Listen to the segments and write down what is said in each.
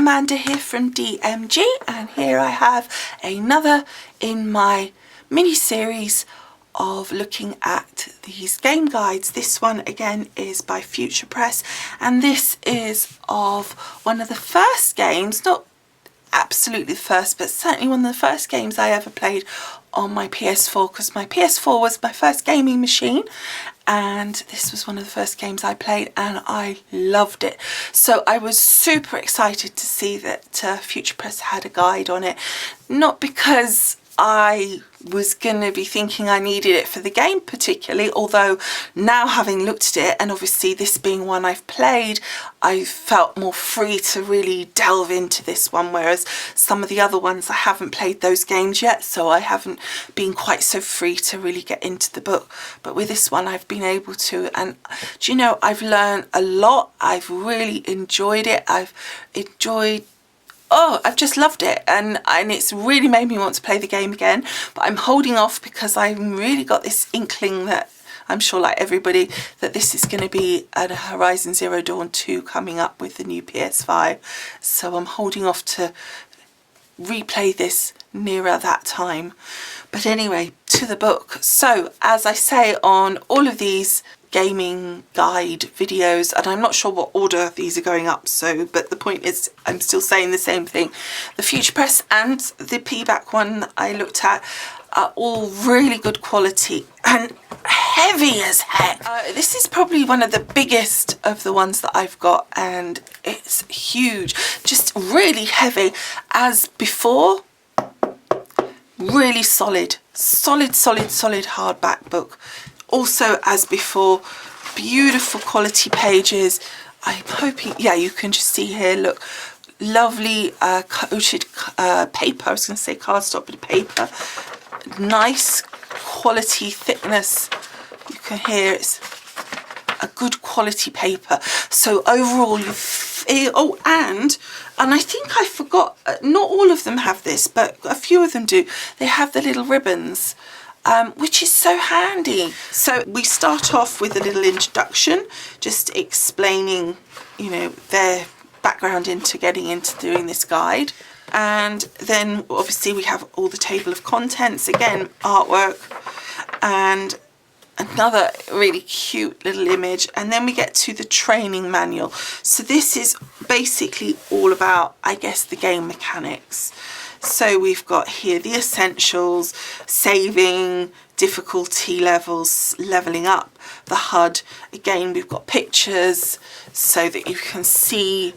Amanda here from DMG, and here I have another in my mini series of looking at these game guides. This one again is by Future Press, and this is of one of the first games, not absolutely the first, but certainly one of the first games I ever played on my PS4, because my PS4 was my first gaming machine, and this was one of the first games I played and I loved it. So I was super excited to see that Future Press had a guide on it, not because I was going to be thinking I needed it for the game particularly, although now having looked at it, and obviously this being one I've played, I felt more free to really delve into this one, whereas some of the other ones I haven't played those games yet, so I haven't been quite so free to really get into the book. But with this one I've been able to, and do you know, I've learned a lot. I've really enjoyed it. I've just loved it, and it's really made me want to play the game again, but I'm holding off because I've really got this inkling that I'm sure, like everybody, that this is going to be a Horizon Zero Dawn 2 coming up with the new PS5, so I'm holding off to replay this nearer that time. But anyway, to the book. So as I say on all of these gaming guide videos, and I'm not sure what order these are going up, so but the point is I'm still saying the same thing, the Future Press and the P-back one that I looked at are all really good quality and heavy as heck. This is probably one of the biggest of the ones that I've got, and it's huge, just really heavy as before. Really solid hardback book. Also, as before, beautiful quality pages. I'm hoping, yeah, you can just see here, look, lovely coated paper. I was going to say cardstock, but paper. Nice quality thickness. You can hear it's a good quality paper. So overall you feel, and I think I forgot, not all of them have this, but a few of them do. They have the little ribbons, which is so handy. So we start off with a little introduction, just explaining, you know, their background into getting into doing this guide. And then obviously we have all the table of contents, again, artwork, and another really cute little image, and then we get to the training manual. So this is basically all about, I guess, the game mechanics. So we've got here the essentials, saving, difficulty levels, leveling up, the HUD. Again, we've got pictures so that you can see,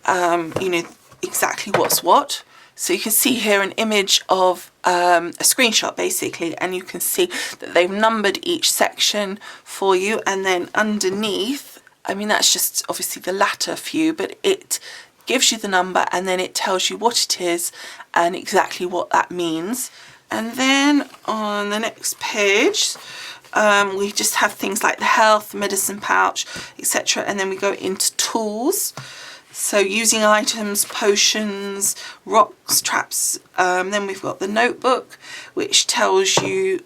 you know, exactly what's what. So you can see here an image of a screenshot basically, and you can see that they've numbered each section for you, and then underneath, I mean, that's just obviously the latter few, but it gives you the number and then it tells you what it is and exactly what that means. And then on the next page, we just have things like the health, medicine pouch, etc. And then we go into tools. So using items, potions, rocks, traps. Then we've got the notebook, which tells you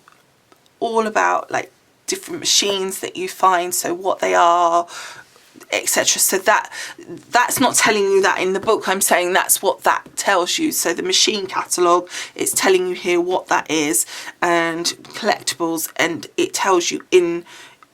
all about like different machines that you find, so what they are, etc. So that's not telling you that in the book. I'm saying that's what that tells you. So the machine catalogue, it's telling you here what that is, and collectibles, and it tells you in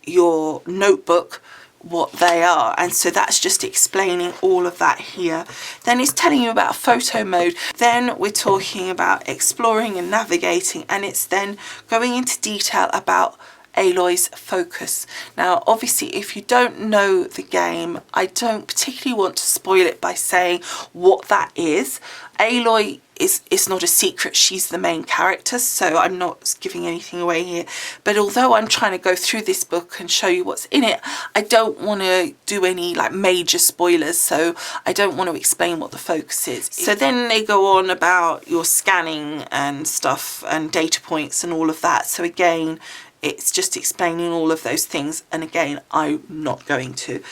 your notebook what they are, and so that's just explaining all of that here. Then it's telling you about photo mode. Then we're talking about exploring and navigating, and it's then going into detail about Aloy's focus. Now obviously if you don't know the game, I don't particularly want to spoil it by saying what that is. Aloy is not a secret, she's the main character, so I'm not giving anything away here. But although I'm trying to go through this book and show you what's in it, I don't want to do any like major spoilers, so I don't want to explain what the focus is. So then they go on about your scanning and stuff and data points and all of that. So again, it's just explaining all of those things, and again, I'm not going to.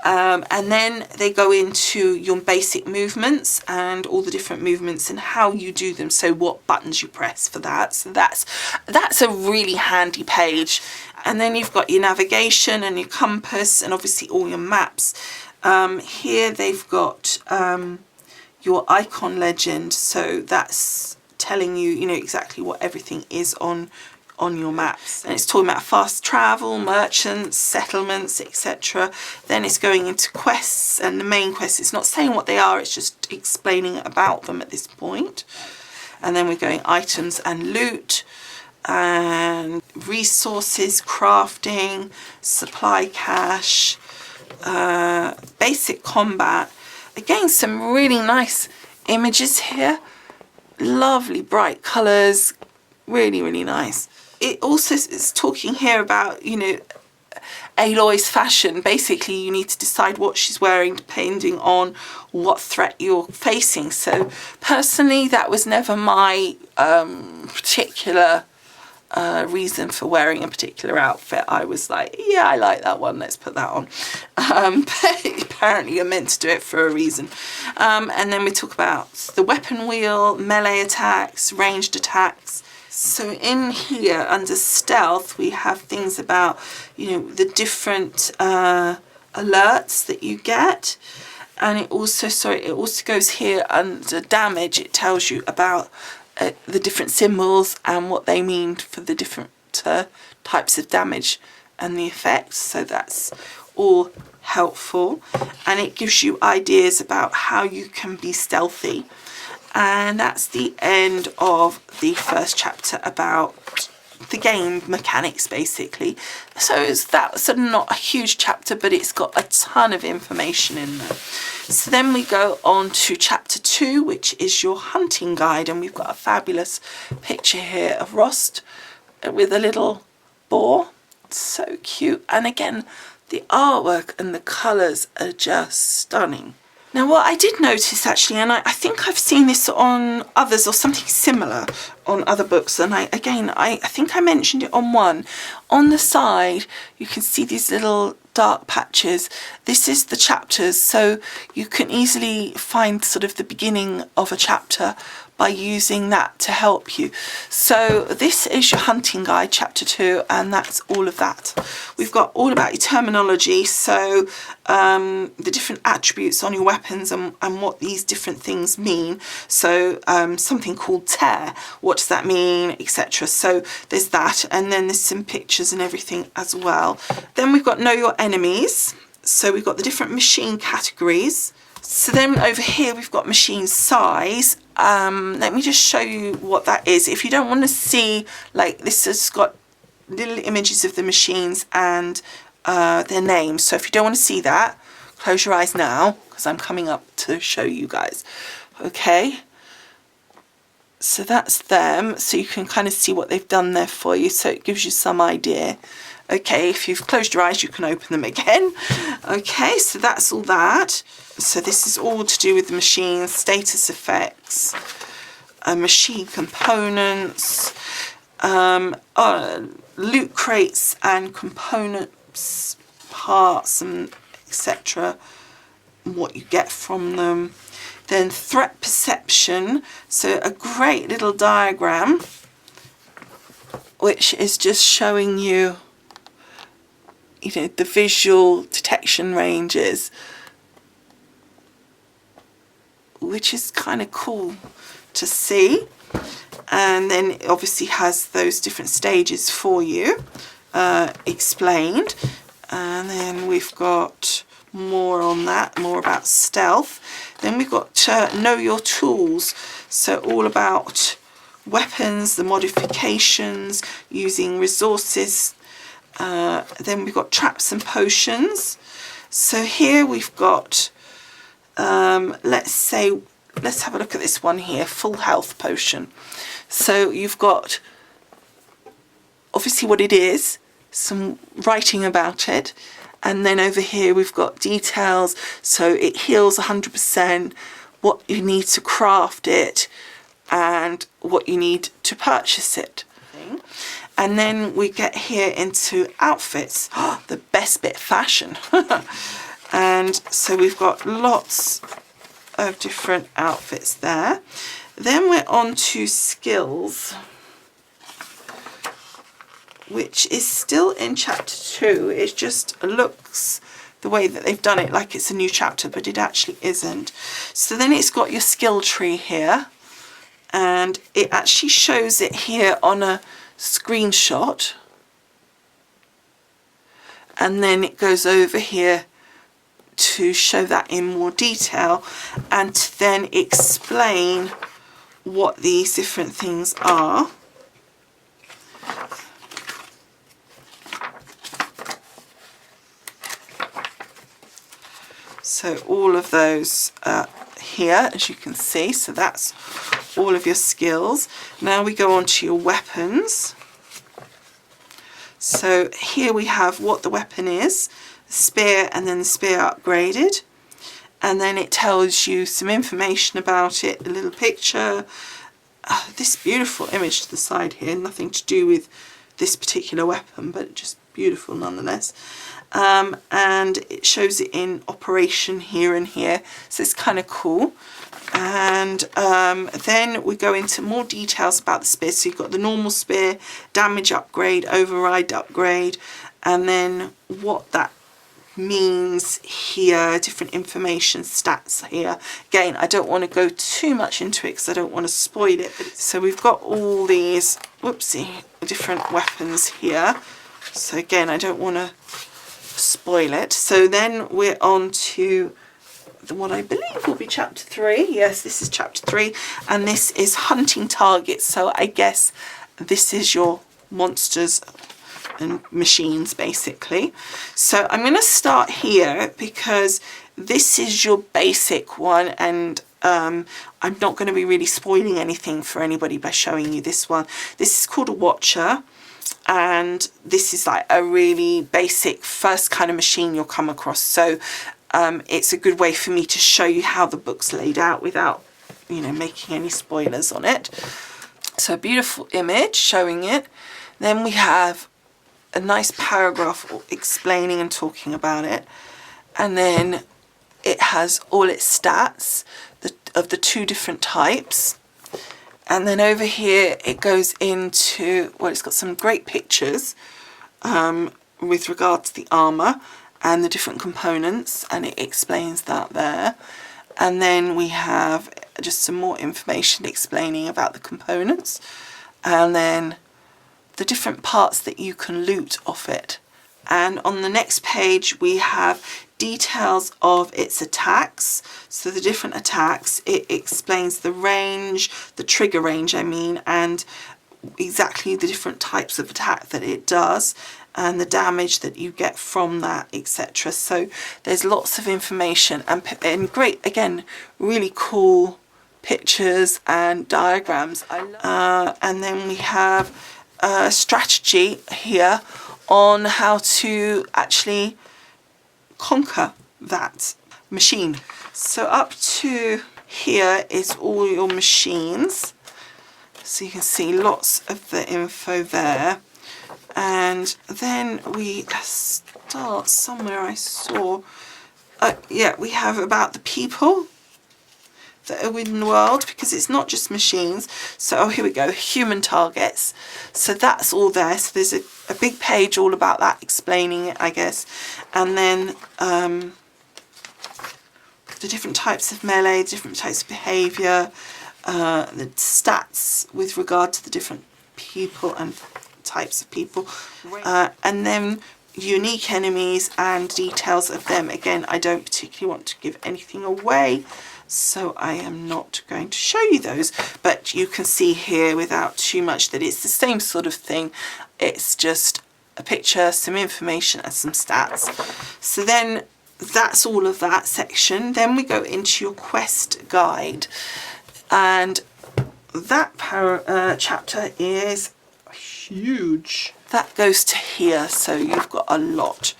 And then they go into your basic movements and all the different movements and how you do them, so what buttons you press for that. So that's a really handy page. And then you've got your navigation and your compass and obviously all your maps. Here they've got your icon legend. So that's telling you, you know, exactly what everything is on your maps. And it's talking about fast travel, merchants, settlements, etc. Then it's going into quests, and the main quest, it's not saying what they are, it's just explaining about them at this point. And then we're going items and loot, and resources, crafting, supply cache, basic combat. Again, some really nice images here, lovely bright colors, really, really nice. It also is talking here about, you know, Aloy's fashion. Basically, you need to decide what she's wearing depending on what threat you're facing. So personally, that was never my particular reason for wearing a particular outfit. I was like, yeah, I like that one, let's put that on. But apparently you're meant to do it for a reason. And then we talk about the weapon wheel, melee attacks, ranged attacks. So in here under stealth, we have things about, you know, the different alerts that you get. And it also, it also goes here under damage. It tells you about the different symbols and what they mean for the different types of damage and the effects. So that's all helpful. And it gives you ideas about how you can be stealthy. And that's the end of the first chapter about the game mechanics, basically. So that's not a huge chapter, but it's got a ton of information in there. So then we go on to chapter 2, which is your hunting guide, and we've got a fabulous picture here of Rost with a little boar. So cute. And again, the artwork and the colours are just stunning. Now, what I did notice actually, and I think I've seen this on others or something similar on other books, and I think I mentioned it on one. On the side, you can see these little dark patches. This is the chapters, so you can easily find sort of the beginning of a chapter by using that to help you. So this is your hunting guide, chapter 2, and that's all of that. We've got all about your terminology, so the different attributes on your weapons and what these different things mean. So something called tear, what does that mean, etc. So there's that, and then there's some pictures and everything as well. Then we've got know your enemies. So we've got the different machine categories. So then over here we've got machine size. Let me just show you what that is. If you don't want to see, like, this has got little images of the machines and their names. So if you don't want to see that, close your eyes now, because I'm coming up to show you guys. Okay. So that's them. So you can kind of see what they've done there for you. So it gives you some idea. Okay, if you've closed your eyes, you can open them again. Okay, so that's all that. So this is all to do with the machines, status effects, machine components, loot crates and components, parts and etc. What you get from them. Then threat perception. So a great little diagram which is just showing you, you know, the visual detection ranges, which is kind of cool to see. And then it obviously has those different stages for you explained. And then we've got more on that, more about stealth. Then we've got know your tools, so all about weapons, the modifications, using resources. Then we've got traps and potions. So here we've got, let's have a look at this one here, full health potion. So you've got obviously what it is, some writing about it, and then over here we've got details. So it heals 100%, what you need to craft it, and what you need to purchase it. And then we get here into outfits, the best bit, fashion. And so we've got lots of different outfits there. Then we're on to skills, which is still in chapter 2. It just looks the way that they've done it like it's a new chapter, but it actually isn't. So then it's got your skill tree here, and it actually shows it here on a screenshot, and then it goes over here to show that in more detail and to then explain what these different things are. So all of those here, as you can see, so that's all of your skills. Now we go on to your weapons. So here we have what the weapon is, the spear, and then the spear upgraded. And then it tells you some information about it, a little picture. This beautiful image to the side here, nothing to do with this particular weapon, but just beautiful nonetheless. And it shows it in operation here and here, so it's kind of cool. And then we go into more details about the spear. So you've got the normal spear, damage upgrade, override upgrade, and then what that means here, different information, stats here. Again, I don't want to go too much into it because I don't want to spoil it. So we've got all these, whoopsie, different weapons here. So again, I don't want to spoil it. So then we're on to what I believe will be chapter 3. Yes, this is chapter 3, and this is hunting targets. So I guess this is your monsters and machines basically. So I'm going to start here because this is your basic one, and I'm not going to be really spoiling anything for anybody by showing you this one. This is called a Watcher, and this is like a really basic first kind of machine you'll come across. So it's a good way for me to show you how the book's laid out without, you know, making any spoilers on it. So a beautiful image showing it. Then we have a nice paragraph explaining and talking about it. And then it has all its stats of the 2 different types. And then over here it goes into, well, it's got some great pictures with regard to the armour and the different components, and it explains that there. And then we have just some more information explaining about the components, and then the different parts that you can loot off it. And on the next page we have details of its attacks. So the different attacks, it explains the range, the trigger range I mean, and exactly the different types of attack that it does, and the damage that you get from that, etc. So there's lots of information and great, again, really cool pictures and diagrams. And then we have a strategy here on how to actually conquer that machine. So up to here is all your machines. So you can see lots of the info there. And then we start somewhere I saw, yeah, we have about the people that are in the world, because it's not just machines. So oh, here we go, human targets. So that's all there. So there's a big page all about that, explaining it, I guess. And then the different types of melee, different types of behaviour, the stats with regard to the different people and types of people, and then unique enemies and details of them. Again, I don't particularly want to give anything away, so I am not going to show you those, but you can see here without too much that it's the same sort of thing. It's just a picture, some information and some stats. So then that's all of that section. Then we go into your quest guide, and that chapter is huge. That goes to here, so you've got a lot.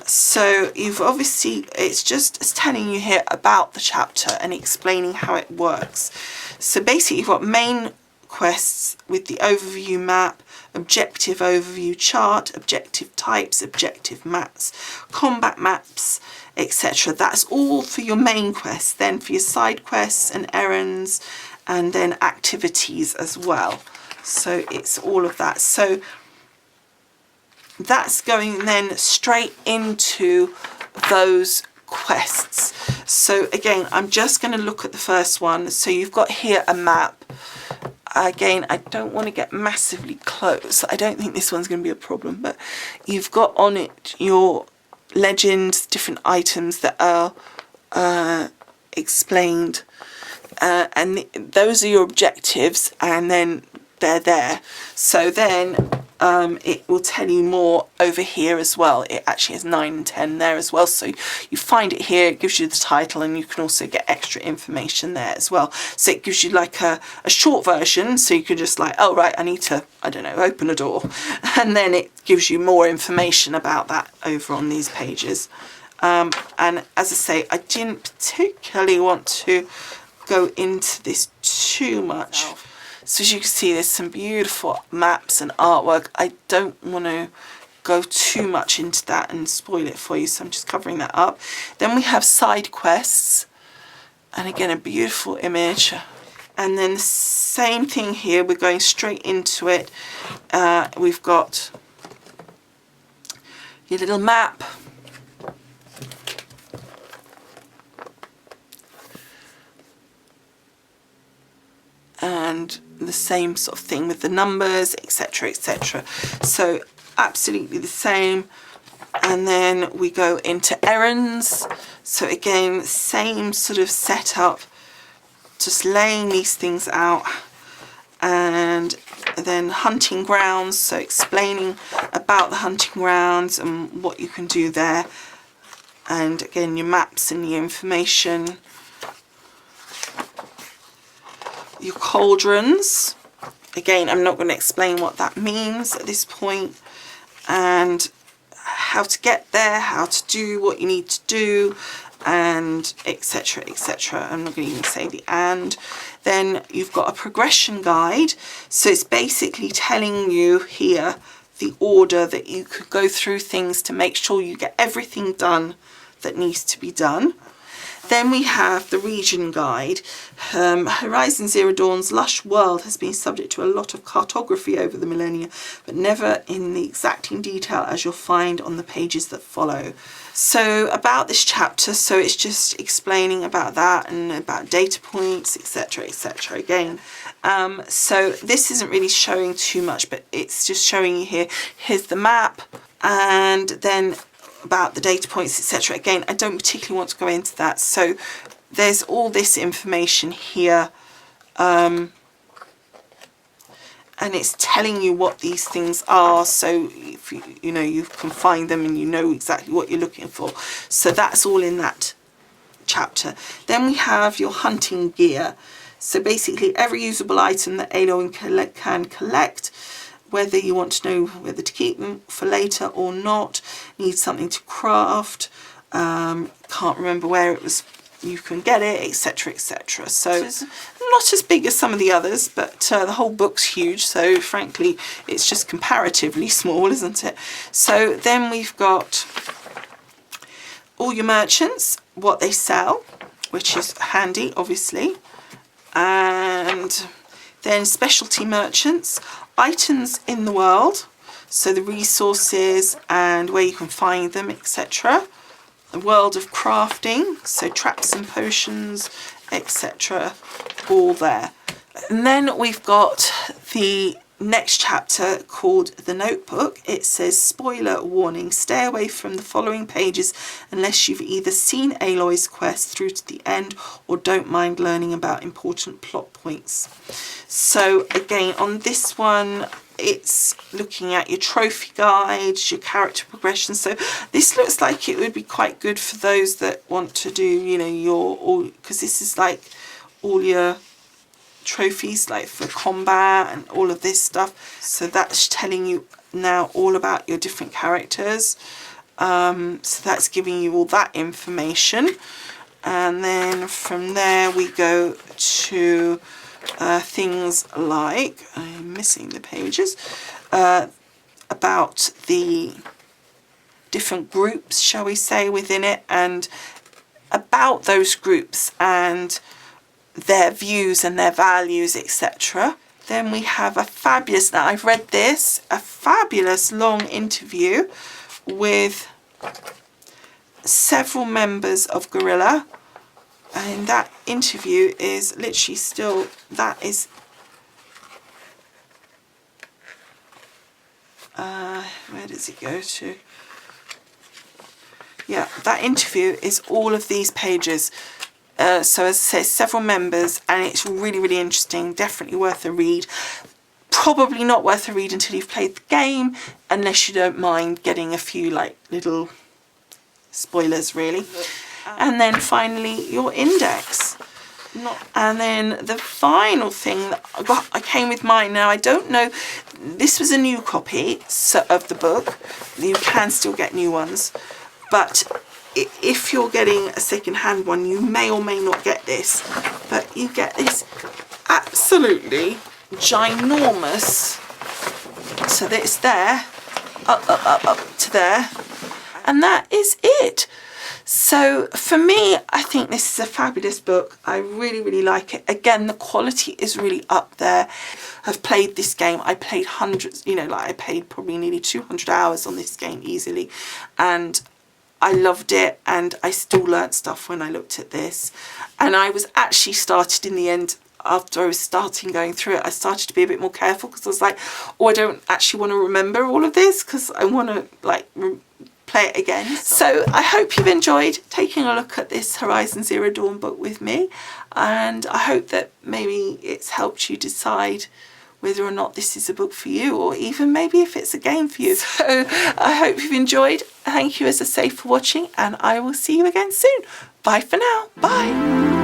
So you've obviously, it's telling you here about the chapter and explaining how it works. So basically you've got main quests with the overview map, objective overview chart, objective types, objective maps, combat maps, etc. That's all for your main quests. Then for your side quests and errands, and then activities as well. So it's all of that. So that's going then straight into those quests. So again, I'm just going to look at the first one. So you've got here a map. Again, I don't want to get massively close. I don't think this one's going to be a problem, but you've got on it your legends, different items that are explained, and those are your objectives, and then they're there. So then it will tell you more over here as well. It actually has 9 and 10 there as well. So you find it here, it gives you the title, and you can also get extra information there as well. So it gives you like a short version, so you can just like, oh right, I need to, I don't know, open a door. And then it gives you more information about that over on these pages. And as I say, I didn't particularly want to go into this too much. So as you can see, there's some beautiful maps and artwork. I don't want to go too much into that and spoil it for you, so I'm just covering that up. Then we have side quests, and again a beautiful image. And then the same thing here, we're going straight into it. We've got your little map. And the same sort of thing with the numbers, etc, etc. So absolutely the same. And then we go into errands. So again, same sort of setup, just laying these things out. And then hunting grounds, so explaining about the hunting grounds and what you can do there. And again, your maps and your information. Your cauldrons, again, I'm not going to explain what that means at this point, and how to get there, how to do what you need to do, and etc, etc. I'm not going to even say the and. Then you've got a progression guide, so it's basically telling you here the order that you could go through things to make sure you get everything done that needs to be done. Then we have the region guide. Horizon Zero Dawn's lush world has been subject to a lot of cartography over the millennia, but never in the exacting detail as you'll find on the pages that follow. So about this chapter, so it's just explaining about that and about data points, etc, etc. Again, so this isn't really showing too much, but it's just showing you here. Here's the map, and then about the data points, etc. Again, I don't particularly want to go into that. So there's all this information here, and it's telling you what these things are, so if you know, you can find them and you know exactly what you're looking for. So that's all in that chapter. Then we have your hunting gear. So basically every usable item that Aloy can collect, whether you want to know whether to keep them for later or not, need something to craft, can't remember where it was, you can get it, etc, etc. So it's not as big as some of the others, but the whole book's huge, so frankly it's just comparatively small, isn't it? So then we've got all your merchants, what they sell, which is handy obviously, and then specialty merchants, items in the world, so the resources and where you can find them, etc. The world of crafting, so traps and potions, etc. all there. And then we've got the next chapter called The Notebook. It says, spoiler warning, stay away from the following pages unless you've either seen Aloy's quest through to the end or don't mind learning about important plot points. So again, on this one, it's looking at your trophy guides, your character progression. So this looks like it would be quite good for those that want to do, you know, your all, because this is like all your trophies, like for combat and all of this stuff. So that's telling you now all about your different characters. So that's giving you all that information. And then from there we go to things like, I'm missing the pages, about the different groups, shall we say, within it, and about those groups and their views and their values, etc. Then we have a fabulous, now I've read this, a fabulous long interview with several members of Gorilla. And that interview is literally still, that is, where does it go to? Yeah, that interview is all of these pages. So as I say, several members, and it's really, really interesting. Definitely worth a read. Probably not worth a read until you've played the game, unless you don't mind getting a few like little spoilers, really. And then finally your index. And then the final thing that I came with mine. Now I don't know, this was a new copy of the book. You can still get new ones, but if you're getting a second-hand one, you may or may not get this, but you get this absolutely ginormous, so that it's there, up to there, and that is it. So for me, I think this is a fabulous book. I really, really like it. Again, the quality is really up there. I've played this game. I played hundreds, you know, like I played probably nearly 200 hours on this game easily. And I loved it. And I still learnt stuff when I looked at this. And I was actually started in the end, after I was starting going through it, I started to be a bit more careful because I was like, oh, I don't actually want to remember all of this because I want to like play it again. So I hope you've enjoyed taking a look at this Horizon Zero Dawn book with me, and I hope that maybe it's helped you decide whether or not this is a book for you, or even maybe if it's a game for you. So I hope you've enjoyed. Thank you, as I say, for watching, and I will see you again soon. Bye for now. Bye.